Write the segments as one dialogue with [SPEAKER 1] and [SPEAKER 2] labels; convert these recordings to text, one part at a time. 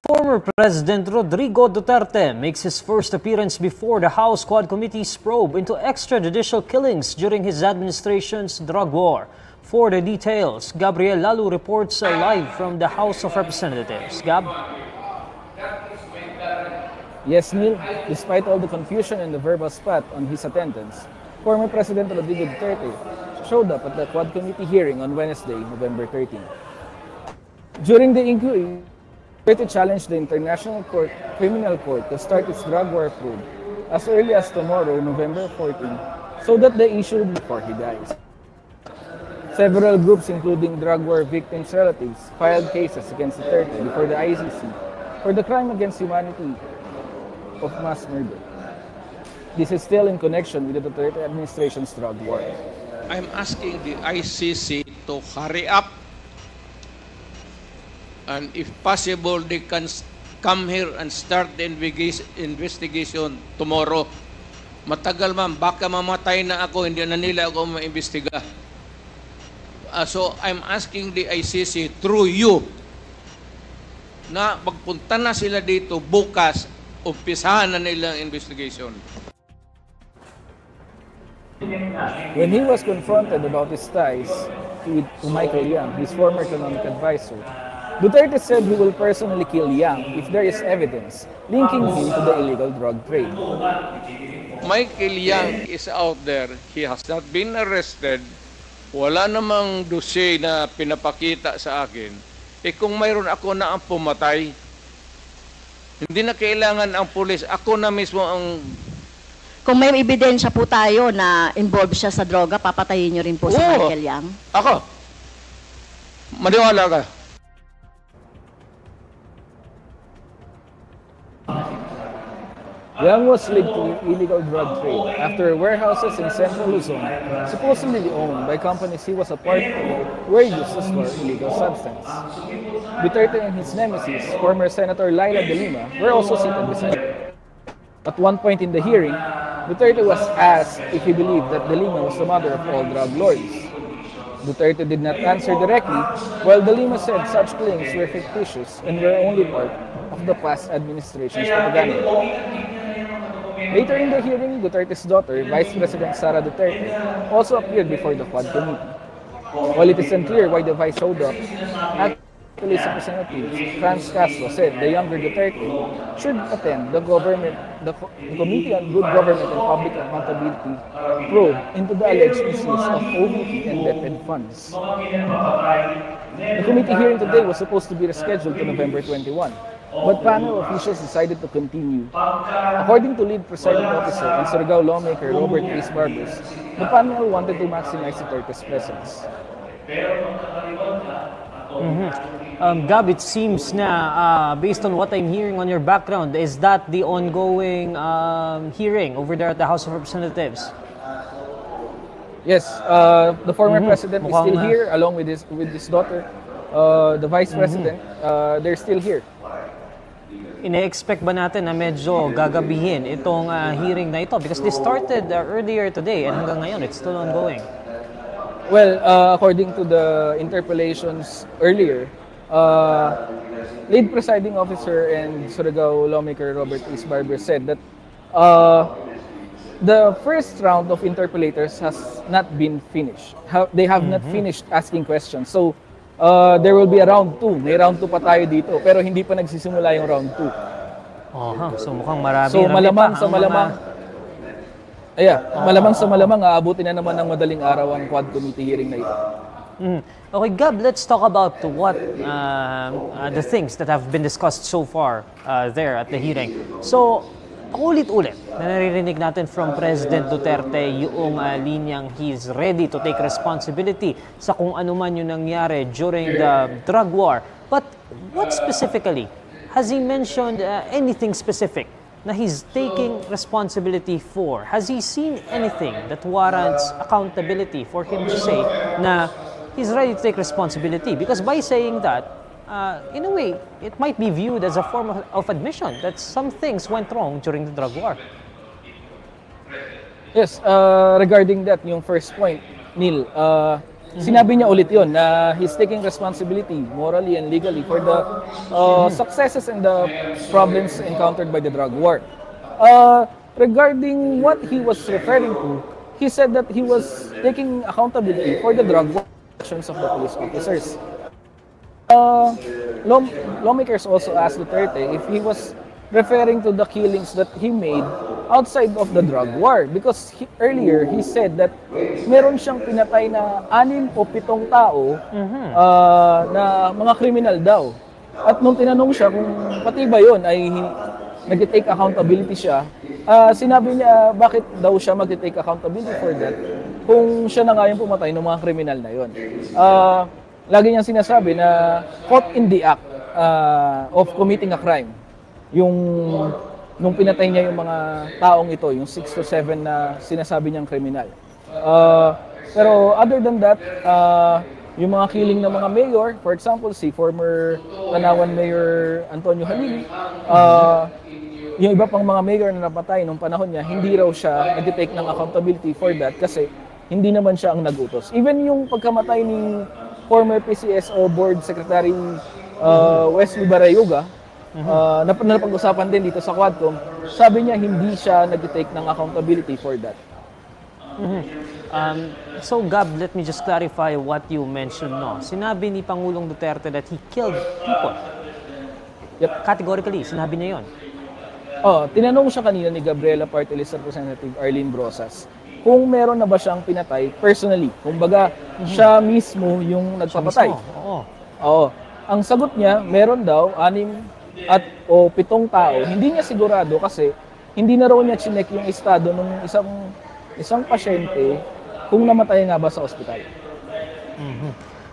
[SPEAKER 1] Former President Rodrigo Duterte makes his first appearance before the House Quad Committee's probe into extrajudicial killings during his administration's drug war. For the details, Gabriel Lalu reports live from the House of Representatives. Gab?
[SPEAKER 2] Yes, Neil, despite all the confusion and the verbal spat on his attendance, former President Rodrigo Duterte showed up at the Quad Committee hearing on Wednesday, November 13. During the inquiry, Duterte challenged the International Criminal Court to start its drug war probe as early as tomorrow, November 14, so that the issue before he dies. Several groups, including drug war victims' relatives, filed cases against Duterte before the ICC for the crime against humanity of mass murder. This is still in connection with the Duterte administration's drug war.
[SPEAKER 3] I'm asking the ICC to hurry up, and if possible, they can come here and start the investigation tomorrow. Matagal ma'am, baka mamatay na ako, hindi na nila ako maimbestiga. So I'm asking the ICC through you na magpunta na sila dito bukas, umpisahan na nilang investigation.
[SPEAKER 2] When he was confronted about his ties to Michael Yang, his former economic advisor, Duterte said he will personally kill Yang if there is evidence linking him to the illegal drug trade.
[SPEAKER 3] Michael Yang is out there. He has not been arrested. Wala namang dossier na pinapakita sa akin. Kung mayroon ako na ang pumatay, hindi na kailangan ang pulis. Ako na mismo ang...
[SPEAKER 4] Kung may ebidensya po tayo na involved siya sa droga, papatayin niyo rin po si Michael Yang?
[SPEAKER 3] Ako. Maniwala ka.
[SPEAKER 2] Yang was linked to illegal drug trade after warehouses in central Luzon, supposedly owned by companies he was a part of, were used to store illegal substance. Duterte and his nemesis, former Senator Laila De Lima, were also seated beside him. At one point in the hearing, Duterte was asked if he believed that De Lima was the mother of all drug lords. Duterte did not answer directly, while De Lima said such claims were fictitious and were only part of the past administration's propaganda. Later in the hearing, Duterte's daughter, Vice President Sara Duterte, also appeared before the Quad Committee. While it is unclear why the vice showed up, Police Representative Franz Castro said the younger Duterte should attend the Committee on Good Government and Public Accountability probe into the alleged misuse of OVP and DepEd funds. The committee hearing today was supposed to be rescheduled to November 21, but panel officials decided to continue. According to lead presiding officer and Surigao lawmaker Robert Ace Barbers, the panel wanted to maximize Duterte's presence.
[SPEAKER 1] Gab, it seems na based on what I'm hearing on your background, is that the ongoing hearing over there at the House of Representatives?
[SPEAKER 2] Yes, the former president is still here along with his daughter, the vice president. They're still here.
[SPEAKER 1] Ine-expect ba natin na medyo gagabihin itong hearing na ito? Because this started earlier today and hanggang ngayon, it's still ongoing.
[SPEAKER 2] Well, according to the interpellations earlier, lead presiding officer and Surigao lawmaker Robert Ace Barber said that the first round of interpellators has not been finished. They have not finished asking questions. So, there will be a round 2. May round 2 pa tayo dito, pero hindi pa nagsisimula yung round 2.
[SPEAKER 1] So mukhang marami.
[SPEAKER 2] So malamang sa malamang, malamang sa malamang aabutin na naman ng madaling araw ang Quad Committee hearing na ito.
[SPEAKER 1] Okay, Gab, let's talk about what the things that have been discussed so far there at the hearing. So, ulit-ulit na naririnig natin from President Duterte yung linyang he's ready to take responsibility sa kung ano man yung nangyari during the drug war. But what specifically? Has he mentioned anything specific na he's taking responsibility for? Has he seen anything that warrants accountability for him to say na he's ready to take responsibility? Because by saying that, in a way, it might be viewed as a form of admission that some things went wrong during the drug war.
[SPEAKER 2] Yes, regarding that, yung first point, Neil, Sinabi niya ulit yon na he's taking responsibility morally and legally for the successes and the problems encountered by the drug war. Regarding what he was referring to, he said that he was taking accountability for the drug war actions of the police officers. Lawmakers also asked Duterte if he was referring to the killings that he made outside of the drug war, because earlier he said that meron siyang pinatay na 6 o 7 tao na mga kriminal daw. At nung tinanong siya kung pati ba yun ay nag-take accountability siya, sinabi niya bakit daw siya mag-take accountability for that kung siya na nga yung pumatay ng mga kriminal na yun. Lagi niyang sinasabi na caught in the act of committing a crime. Nung pinatay niya yung mga taong ito, yung 6 to 7 na sinasabi niyang kriminal. Pero other than that, yung mga killing ng mga mayor, for example, si former Tanawan Mayor Antonio Halili, yung iba pang mga mayor na napatay nung panahon niya, hindi raw siya nag-take ng accountability for that kasi hindi naman siya ang nag-utos. Even yung pagkamatay ni former PCSO Board Secretary Wesley Barayuga, na napag-usapan din dito sa Quadcom, sabi niya hindi siya nag-take ng accountability for that.
[SPEAKER 1] So Gab, let me just clarify what you mentioned. No? Sinabi ni Pangulong Duterte that he killed people.
[SPEAKER 2] Yep.
[SPEAKER 1] Categorically, sinabi niya yon.
[SPEAKER 2] Tinanong siya kanina ni Gabriela Party List Representative Arlene Brosas kung meron na ba siyang pinatay personally. Kumbaga, siya mismo yung nagpapatay. Oo. Ang sagot niya, meron daw 6 o 7 tao. Hindi niya sigurado kasi hindi na raw niya chinek yung estado ng isang pasyente kung namatay nga ba sa ospital.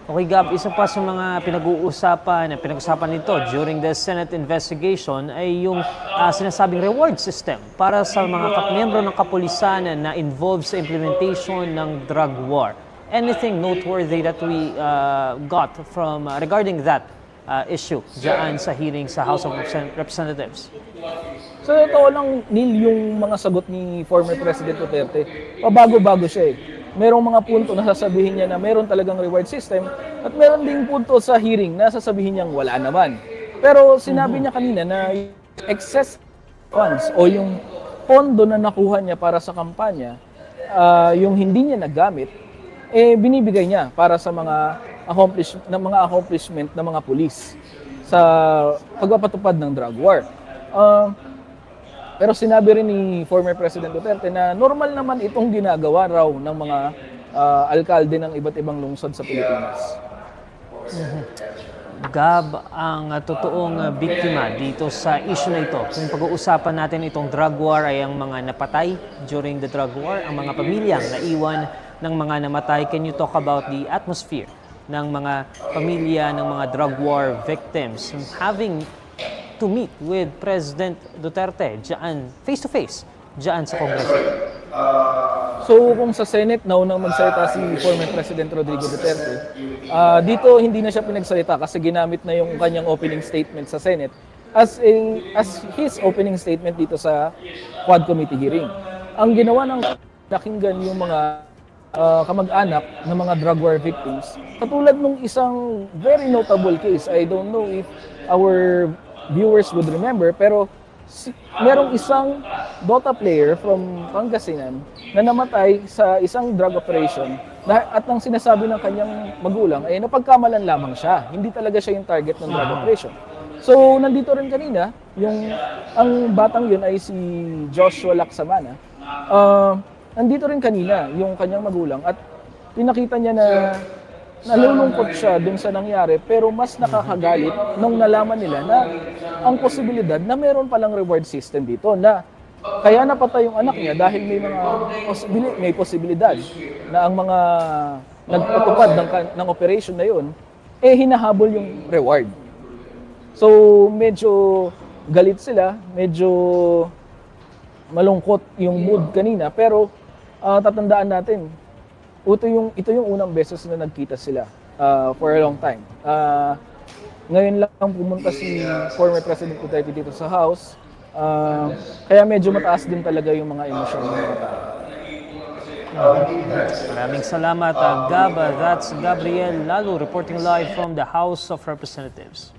[SPEAKER 1] Okay, Gab, isa pa sa mga pinag-uusapan nito during the Senate investigation ay yung sinasabing reward system para sa mga miyembro ng kapulisan na involved sa implementation ng drug war. Anything noteworthy that we got from regarding that issue dyan sa hearing sa House of Representatives?
[SPEAKER 2] So totoo lang, Neil, yung mga sagot ni former President Duterte, pabago-bago siya eh. Merong mga punto na sasabihin niya na meron talagang reward system at meron ding punto sa hearing na sasabihin niyang wala naman. Pero sinabi niya kanina na excess funds o yung pondo na nakuha niya para sa kampanya, yung hindi niya nagamit, binibigay niya para sa mga accomplishment ng mga pulis sa pagpapatupad ng drug war. Pero sinabi rin ni former President Duterte na normal naman itong ginagawa raw ng mga alkalde ng iba't ibang lungsod sa Pilipinas.
[SPEAKER 1] Gab, ang totoong biktima dito sa issue na ito, kung pag-uusapan natin itong drug war ay ang mga napatay during the drug war, ang mga pamilyang naiwan ng mga namatay. Can you talk about the atmosphere ng mga pamilya ng mga drug war victims having to meet with President Duterte dyan, face-to-face, dyan sa Kongreso?
[SPEAKER 2] So kung sa Senate, naunang magsalita si former President Rodrigo Duterte, dito hindi na siya pinagsalita kasi ginamit na yung kanyang opening statement sa Senate as his opening statement dito sa Quad Committee hearing. Ang ginawa ng nakinggan yung mga kamag-anak ng mga drug war victims, katulad nung isang very notable case. I don't know if our viewers would remember, pero merong isang Dota player from Pangasinan na namatay sa isang drug operation at ang sinasabi ng kanyang magulang ay napagkamalan lamang siya. Hindi talaga siya yung target ng drug operation. So, nandito rin kanina, ang batang yun ay si Joshua Laksamana. Nandito rin kanina yung kanyang magulang at pinakita niya na nalulungkot siya dun sa nangyari, pero mas nakakagalit nung nalaman nila na ang posibilidad na meron palang reward system dito na kaya napatay yung anak niya dahil may posibilidad na ang mga nagpatupad ng operation na yun hinahabol yung reward. So medyo galit sila, medyo malungkot yung mood kanina, pero tatandaan natin, ito yung unang beses na nagkita sila for a long time. Ngayon lang pumunta si former President Duterte dito sa House, kaya medyo mataas din talaga yung mga emosyon ng mga tao.
[SPEAKER 1] Maraming salamat, Gab. That's Gabriel Lalo reporting live from the House of Representatives.